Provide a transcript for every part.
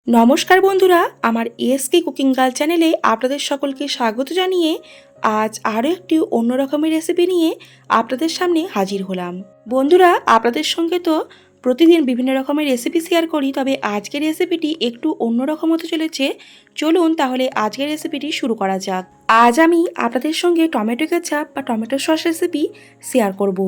নমস্কার বন্ধুরা, আমার এএসকে কুকিং গার্ল চ্যানেলে আপনাদের সকলকে স্বাগত জানিয়ে আজ আরও একটি অন্য রকমের রেসিপি নিয়ে আপনাদের সামনে হাজির হলাম। বন্ধুরা, আপনাদের সঙ্গে তো প্রতিদিন বিভিন্ন রকমের রেসিপি শেয়ার করি, তবে আজকের রেসিপিটি একটু অন্যরকম হতে চলেছে। চলুন তাহলে আজকের রেসিপিটি শুরু করা যাক। আজ আমি আপনাদের সঙ্গে টমেটো কেচাপ বা টমেটো সস রেসিপি শেয়ার করব।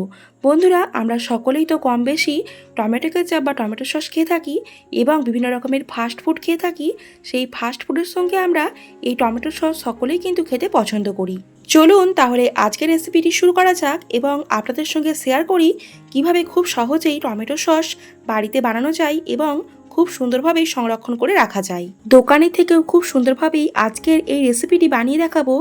বন্ধুরা, আমরা সকলেই তো কম বেশি টমেটো কেচাপ বা টমেটো সস খেয়ে থাকি এবং বিভিন্ন রকমের ফাস্ট ফুড খেয়ে থাকি। সেই ফাস্ট ফুডের সঙ্গে আমরা এই টমেটো সস সকলেই কিন্তু খেতে পছন্দ করি। চলুন তাহলে আজকের রেসিপিটি শুরু করা যাক এবং আপনাদের সঙ্গে শেয়ার করি কিভাবে খুব সহজেই টমেটো সস বাড়িতে বানানো যায় এবং খুব সুন্দরভাবে সংরক্ষণ করে রাখা যায়। দোকানে থেকেও খুব সুন্দরভাবেই আজকের এই রেসিপিটি বানিয়ে দেখাবো,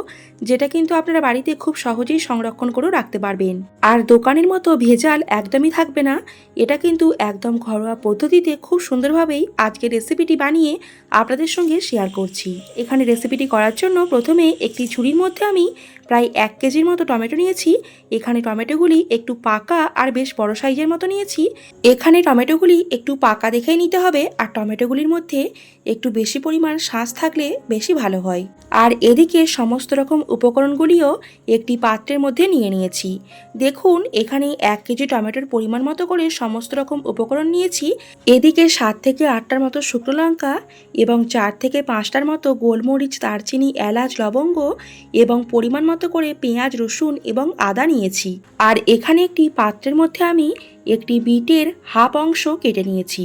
যেটা কিন্তু আপনারা বাড়িতে খুব সহজেই সংরক্ষণ করেও রাখতে পারবেন। আর দোকানের মতো ভেজাল একদমই থাকবে না। এটা কিন্তু একদম ঘরোয়া পদ্ধতিতে খুব সুন্দরভাবেই আজকের রেসিপিটি বানিয়ে আপনাদের সঙ্গে শেয়ার করছি। এখানে রেসিপিটি করার জন্য প্রথমে একটি ঝুড়ির মধ্যে আমি প্রায় 1 কেজির মতো টমেটো নিয়েছি। এখানে টমেটোগুলি একটু পাকা আর বেশ বড় সাইজের মতো নিয়েছি। এখানে টমেটোগুলি একটু পাকা দেখেই নিতে হবে, আর টমেটোগুলির মধ্যে একটু বেশি পরিমাণ শাঁস থাকলে বেশি ভালো হয়। আর এদিকে সমস্ত রকম উপকরণগুলিও একটি পাত্রের মধ্যে নিয়ে নিয়েছি। দেখুন, এখানে 1 কেজি টমেটোর পরিমাণ মতো করে সমস্ত রকম উপকরণ নিয়েছি। এদিকে 7 থেকে 8টার মতো শুকনো লঙ্কা এবং 4 থেকে 5টার মতো গোলমরিচ, দারচিনি, এলাচ, লবঙ্গ এবং পরিমাণ মতো করে পেঁয়াজ, রসুন এবং আদা নিয়েছি। আর এখানে একটি পাত্রের মধ্যে আমি একটি বিটের হাফ অংশ কেটে নিয়েছি।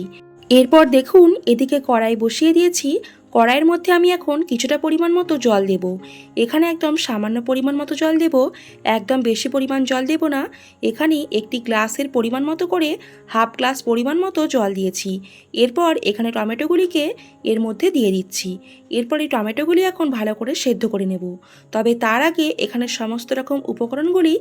এরপর দেখুন, এদিকে কড়াই বসিয়ে দিয়েছি। কড়াইয়ের মধ্যে আমি এখন কিছুটা পরিমাণ মতো জল দেব। এখানে একদম সামান্য পরিমাণ মতো জল দেব, একদম বেশি পরিমাণ জল দেব না। এখানে একটি গ্লাসের পরিমাণ মতো করে হাফ গ্লাস পরিমাণ মতো জল দিয়েছি। এরপর এখানে টমেটোগুলিকে এর মধ্যে দিয়ে দিচ্ছি। এরপর এই টমেটোগুলি এখন ভালো করে সেদ্ধ করে নেব। তবে তার আগে এখানে সমস্ত রকম উপকরণগুলি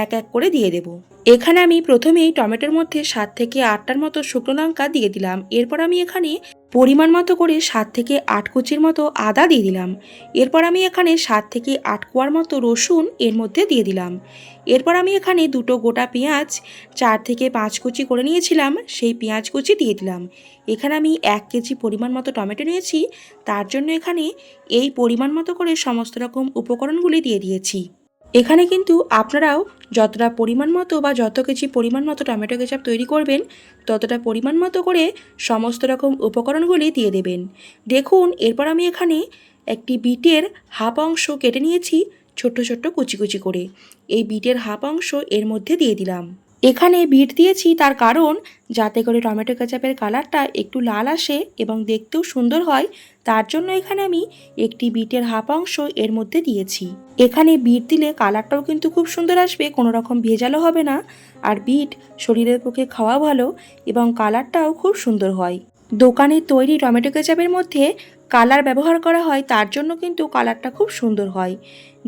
এক এক করে দিয়ে দেব। এখানে আমি প্রথমেই টমেটোর মধ্যে 7 থেকে 8টার মতো শুকনো লঙ্কা দিয়ে দিলাম। এরপর আমি এখানে পরিমাণ মতো করে 7 থেকে 8 কুচির মতো আদা দিয়ে দিলাম। এরপর আমি এখানে 7 থেকে 8 কোয়ার মতো রসুন এর মধ্যে দিয়ে দিলাম। এরপর আমি এখানে দুটো গোটা পেঁয়াজ 4 থেকে 5 কুচি করে নিয়েছিলাম, সেই পেঁয়াজ কুচি দিয়ে দিলাম। এখানে আমি 1 কেজি পরিমাণ মতো টমেটো নিয়েছি, তার জন্য এখানে এই পরিমাণ মতো করে সমস্ত রকম উপকরণগুলি দিয়ে দিয়েছি। এখানে কিন্তু আপনারাও যতটা পরিমাণ মতো বা যত কেজি পরিমাণ মতো টমেটো কেচাপ তৈরি করবেন, ততটা পরিমাণ মতো করে সমস্ত রকম উপকরণগুলি দিয়ে দেবেন। দেখুন, এরপর আমি এখানে একটি বিটের হাফ অংশ কেটে নিয়েছি ছোট্ট ছোট্ট কুচি কুচি করে। এই বিটের হাফ অংশ এর মধ্যে দিয়ে দিলাম। এখানে বিট দিয়েছি তার কারণ, যাতে করে টমেটো কেচাপের কালারটা একটু লাল আসে এবং দেখতেও সুন্দর হয়, তার জন্য এখানে আমি একটি বিটের হাফ অংশ এর মধ্যে দিয়েছি। এখানে বিট দিলে কালারটাও কিন্তু খুব সুন্দর আসবে, কোনো রকম ভেজালও হবে না। আর বিট শরীরের পক্ষে খাওয়া ভালো এবং কালারটাও খুব সুন্দর হয়। দোকানের তৈরি টমেটো কেচাপের মধ্যে কালার ব্যবহার করা হয়, তার জন্য কিন্তু কালারটা খুব সুন্দর হয়।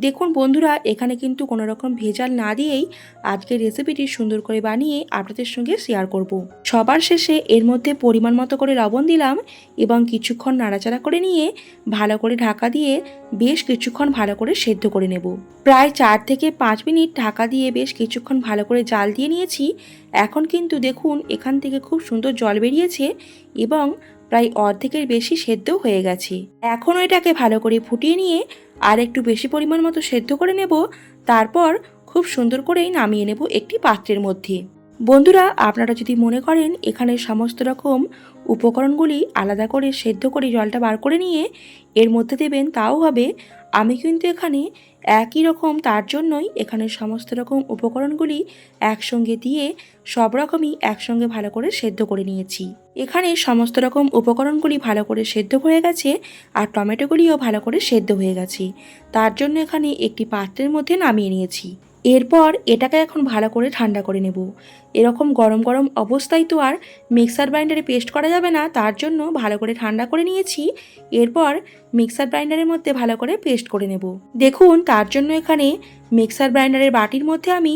দেখুন বন্ধুরা, এখানে কিন্তু কোনো রকম ভেজাল না দিয়েই আজকের রেসিপিটি সুন্দর করে বানিয়ে আপনাদের সঙ্গে শেয়ার করব। সবার শেষে এর মধ্যে পরিমাণ মতো করে লবণ দিলাম এবং কিছুক্ষণ নাড়াচাড়া করে নিয়ে ভালো করে ঢাকা দিয়ে বেশ কিছুক্ষণ ভালো করে সেদ্ধ করে নেব। প্রায় 4 থেকে 5 মিনিট ঢাকা দিয়ে বেশ কিছুক্ষণ ভালো করে জাল দিয়ে নিয়েছি। এখন কিন্তু দেখুন, এখান থেকে খুব সুন্দর জল বেরিয়েছে এবং প্রায় অর্ধেকের বেশি সেদ্ধ হয়ে গেছে। এখন এটাকে ভালো করে ফুটিয়ে নিয়ে আর একটু বেশি পরিমাণ মতো সেদ্ধ করে নেব। তারপর খুব সুন্দর করেই নামিয়ে নেব একটি পাত্রের মধ্যে। বন্ধুরা, আপনারা যদি মনে করেন এখানে সমস্ত রকম উপকরণগুলি আলাদা করে সেদ্ধ করে জলটা বার করে নিয়ে এর মধ্যে দেবেন, তাও হবে। আমি কিন্তু এখানে একই রকম, তার জন্যই এখানে সমস্ত রকম উপকরণগুলি একসঙ্গে দিয়ে সব রকমই একসঙ্গে ভালো করে সেদ্ধ করে নিয়েছি। এখানে সমস্ত রকম উপকরণগুলি ভালো করে সেদ্ধ হয়ে গেছে আর টমেটোগুলিও ভালো করে সেদ্ধ হয়ে গেছে, তার জন্য এখানে একটি পাত্রের মধ্যে নামিয়ে নিয়েছি। এরপর এটাকে এখন ভালো করে ঠান্ডা করে নেব। এরকম গরম গরম অবস্থায় তো আর মিক্সার গ্রাইন্ডারে পেস্ট করা যাবে না, তার জন্য ভালো করে ঠান্ডা করে নিয়েছি। এরপর মিক্সার গ্রাইন্ডারের মধ্যে ভালো করে পেস্ট করে নেব। দেখুন, তার জন্য এখানে মিক্সার গ্রাইন্ডারের বাটির মধ্যে আমি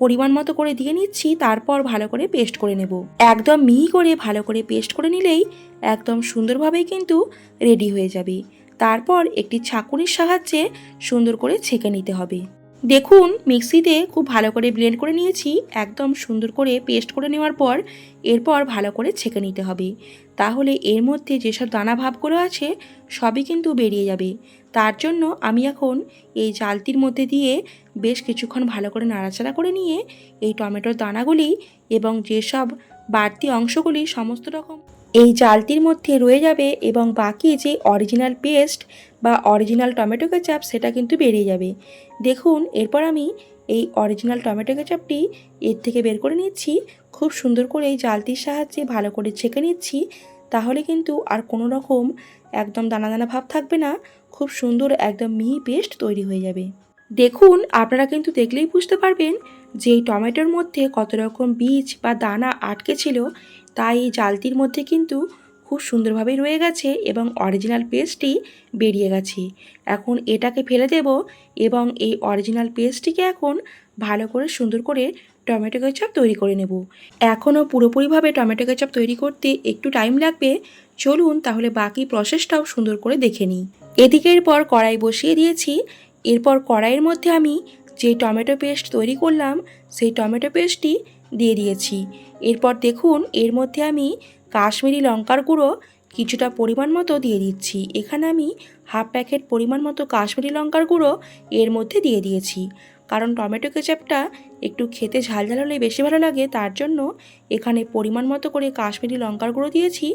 পরিমাণ মতো করে দিয়ে নিচ্ছি, তারপর ভালো করে পেস্ট করে নেব। একদম মিহি করে ভালো করে পেস্ট করে নিলেই একদম সুন্দরভাবেই কিন্তু রেডি হয়ে যাবে। তারপর একটি ছাঁকুনির সাহায্যে সুন্দর করে ছেঁকে নিতে হবে। দেখুন মিক্সিতে খুব ভালো করে ব্লেন্ড করে নিয়েছি, একদম সুন্দর করে পেস্ট করে নেওয়ার পর এরপর ভালো করে ছেঁকে নিতে হবে। তাহলে এর মধ্যে যেসব দানা ভাবগুলো আছে সবই কিন্তু বেরিয়ে যাবে। তার জন্য আমি এখন এই জালতির মধ্যে দিয়ে বেশ কিছুক্ষণ ভালো করে নাড়াচাড়া করে নিয়ে এই টমেটোর দানাগুলি এবং যেসব বাড়তি অংশগুলি সমস্ত রকম এই জালতির মধ্যে রয়ে যাবে এবং বাকি যে অরিজিনাল পেস্ট বা অরিজিনাল টমেটো কেচাপ সেটা কিন্তু বেরিয়ে যাবে। দেখুন এরপর আমি এই অরিজিনাল টমেটো কেচাপটি এর থেকে বের করে নিচ্ছি, খুব সুন্দর করে এই জালতির সাহায্যে ভালো করে ছেঁকে নিচ্ছি। তাহলে কিন্তু আর কোনো রকম একদম দানা দানা ভাব থাকবে না, খুব সুন্দর একদম মিহি পেস্ট তৈরি হয়ে যাবে। দেখুন আপনারা কিন্তু দেখলেই বুঝতে পারবেন যে এই টমেটোর মধ্যে কত রকম বীজ বা দানা আটকে ছিল, তাই এই জালতির মধ্যে কিন্তু খুব সুন্দরভাবে রয়ে গেছে এবং অরিজিনাল পেস্টটি বেরিয়ে গেছে। এখন এটাকে ফেলে দেব এবং এই অরিজিনাল পেস্টটিকে এখন ভালো করে সুন্দর করে টমেটো কেচাপ তৈরি করে নেব। এখনও পুরোপুরিভাবে টমেটো কেচাপ তৈরি করতে একটু টাইম লাগবে, চলুন তাহলে বাকি প্রসেসটাও সুন্দর করে দেখে নিই। এদিকে এরপর কড়াই বসিয়ে দিয়েছি, এরপর কড়াইয়ের মধ্যে আমি যে টমেটো পেস্ট তৈরি করলাম সেই টমেটো পেস্টটি দিয়ে দিয়েছি। এরপর দেখুন এর মধ্যে আমি কাশ্মীরি লঙ্কার গুঁড়ো কিছুটা পরিমাণ মতো দিয়ে দিচ্ছি। এখানে আমি হাফ প্যাকেট পরিমাণ মতো কাশ্মীরি লঙ্কার গুঁড়ো এর মধ্যে দিয়ে দিয়েছি, কারণ টমেটো কেচাপটা একটু খেতে ঝাল ঝাল হলে বেশি ভালো লাগে, তার জন্য এখানে পরিমাণ মতো করে কাশ্মীরি লঙ্কার গুঁড়ো দিয়েছি,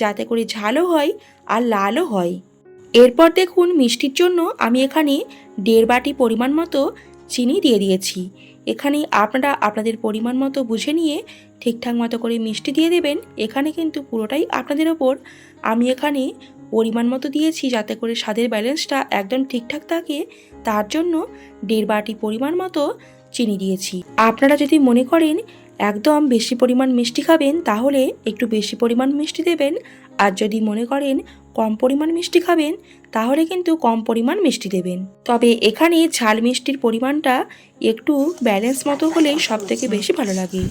যাতে করে ঝালও হয় আর লালও হয়। এরপর দেখুন মিষ্টির জন্য আমি এখানে 1.5 বাটি পরিমাণ মতো চিনি দিয়ে দিয়েছি। এখানে আপনারা আপনাদের পরিমাণ মতো বুঝে নিয়ে ঠিকঠাক মতো করে মিষ্টি দিয়ে দেবেন। এখানে কিন্তু পুরোটাই আপনাদের ওপর। আমি এখানে পরিমাণ মতো দিয়েছি যাতে করে স্বাদের ব্যালেন্সটা একদম ঠিকঠাক থাকে, তার জন্য 1.5 বাটি পরিমাণ মতো চিনি দিয়েছি। আপনারা যদি মনে করেন একদম বেশি পরিমাণ মিষ্টি খাবেন তাহলে একটু বেশি পরিমাণ মিষ্টি দেবেন, আর যদি মনে করেন কম পরিমাণ মিষ্টি খাবেন তাহলে কিন্তু কম পরিমাণ মিষ্টি দেবেন। তবে এখানে ঝাল মিষ্টির পরিমাণটা একটু ব্যালেন্স মতো হলেই সব থেকে বেশি ভালো লাগে।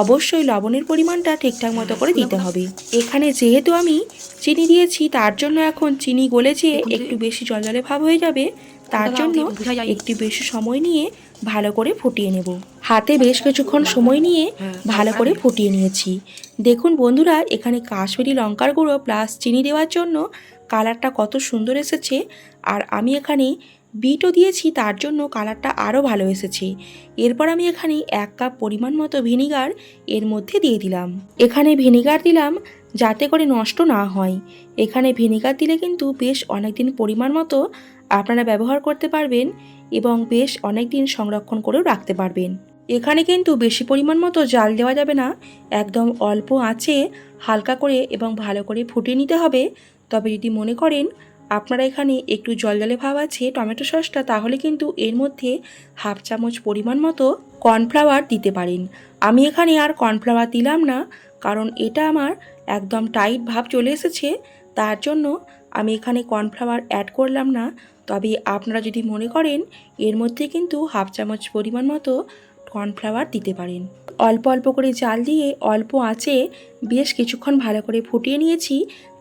অবশ্যই লবণের পরিমাণটা ঠিকঠাক মতো করে দিতে হবে। এখানে যেহেতু আমি চিনি দিয়েছি তার জন্য এখন চিনি গলে যেয়ে একটু বেশি জলজলে ভাব হয়ে যাবে, তার জন্য একটু বেশি সময় নিয়ে ভালো করে ফুটিয়ে নেব। হাতে বেশ কিছুক্ষণ সময় নিয়ে ভালো করে ফুটিয়ে নিয়েছি। দেখুন বন্ধুরা এখানে কাশ্মীরি লঙ্কার গুঁড়ো প্লাস চিনি দেওয়ার জন্য কালারটা কত সুন্দর এসেছে, আর আমি এখানে বিটও দিয়েছি তার জন্য কালারটা আরও ভালো এসেছে। এরপর আমি এখানে 1 কাপ পরিমাণ মতো ভিনিগার এর মধ্যে দিয়ে দিলাম। এখানে ভিনিগার দিলাম যাতে করে নষ্ট না হয়। এখানে ভিনিগার দিলে কিন্তু বেশ অনেক দিন পরিমাণ মতো আপনারা ব্যবহার করতে পারবেন এবং বেশ অনেক দিন সংরক্ষণ করেও রাখতে পারবেন। এখানে কিন্তু বেশি পরিমাণ মতো জাল দেওয়া যাবে না, একদম অল্প আঁচে হালকা করে এবং ভালো করে ফুটিয়ে নিতে হবে। তবে যদি মনে করেন আপনারা এখানে একটু জলজলে ভাব আছে টমেটো সসটা, তাহলে কিন্তু এর মধ্যে হাফ চামচ পরিমাণ মতো কর্নফ্লাওয়ার দিতে পারেন। আমি এখানে আর কর্নফ্লাওয়ার দিলাম না, কারণ এটা আমার একদম টাইট ভাব চলে এসেছে, তার জন্য আমি এখানে কর্নফ্লাওয়ার অ্যাড করলাম না। তবে আপনারা যদি মনে করেন এর মধ্যে কিন্তু হাফ চামচ পরিমাণ মতো কর্নফ্লাওয়ার দিতে পারেন। অল্প অল্প করে জাল দিয়ে অল্প আঁচে বেশ কিছুক্ষণ ভালো করে ফুটিয়ে নিয়েছি,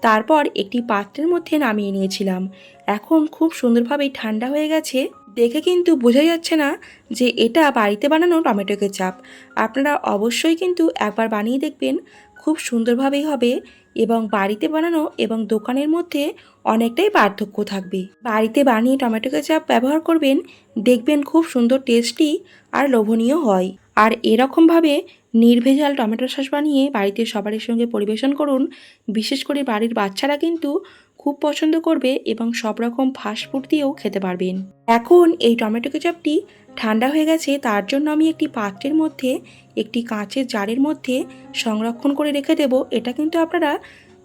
তারপর একটি পাত্রের মধ্যে নামিয়ে নিয়েছিলাম। এখন খুব সুন্দরভাবে ঠান্ডা হয়ে গেছে, দেখে কিন্তু বোঝা যাচ্ছে না যে এটা বাড়িতে বানানো টমেটো কেচাপ। আপনারা অবশ্যই কিন্তু একবার বানিয়ে দেখবেন, খুব সুন্দরভাবেই হবে এবং বাড়িতে বানানো এবং দোকানের মধ্যে অনেকটাই পার্থক্য থাকবে। বাড়িতে বানিয়ে টমেটো কেচাপ ব্যবহার করবেন, দেখবেন খুব সুন্দর টেস্টি আর লোভনীয় হয়। আর এরকমভাবে নির্ভেজাল টমেটো সস বানিয়ে বাড়িতে সবারই সঙ্গে পরিবেশন করুন। বিশেষ করে বাড়ির বাচ্চারা কিন্তু খুব পছন্দ করবে এবং সব রকম ফাস্টফুড দিয়েও খেতে পারবেন। এখন এই টমেটো কেচাপটি ঠান্ডা হয়ে গেছে, তার জন্য আমি একটি পাত্রের মধ্যে একটি কাঁচের জারের মধ্যে সংরক্ষণ করে রেখে দেব। এটা কিন্তু আপনারা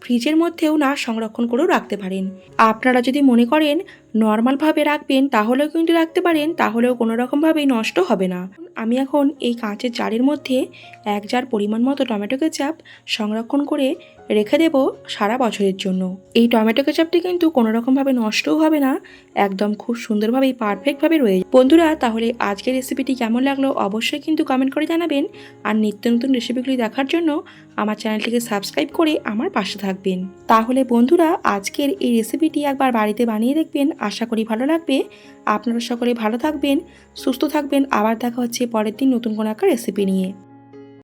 ফ্রিজের মধ্যেও না সংরক্ষণ করেও রাখতে পারেন। আপনারা যদি মনে করেন নর্মালভাবে রাখবেন তাহলেও কিন্তু রাখতে পারেন, তাহলেও কোনো রকমভাবেই নষ্ট হবে না। আমি এখন এই কাঁচের জারের মধ্যে 1 জার পরিমাণ মতো টমেটো কেচাপ সংরক্ষণ করে রেখে দেব সারা বছরের জন্য। এই টমেটো কেচাপটি কিন্তু কোনো রকমভাবে নষ্টও হবে না, একদম খুব সুন্দরভাবেই পারফেক্টভাবে রয়ে যাবে। বন্ধুরা তাহলে আজকের রেসিপিটি কেমন লাগলো অবশ্যই কিন্তু কমেন্ট করে জানাবেন, আর নিত্য নতুন রেসিপিগুলি দেখার জন্য আমার চ্যানেলটিকে সাবস্ক্রাইব করে আমার পাশে থাকবেন। তাহলে বন্ধুরা আজকের এই রেসিপিটি একবার বাড়িতে বানিয়ে দেখবেন, আশা করি ভালো লাগবে। আপনারা সকলে ভালো থাকবেন, সুস্থ থাকবেন। আবার দেখা হচ্ছে পরের দিন নতুন কোনো একটা রেসিপি নিয়ে।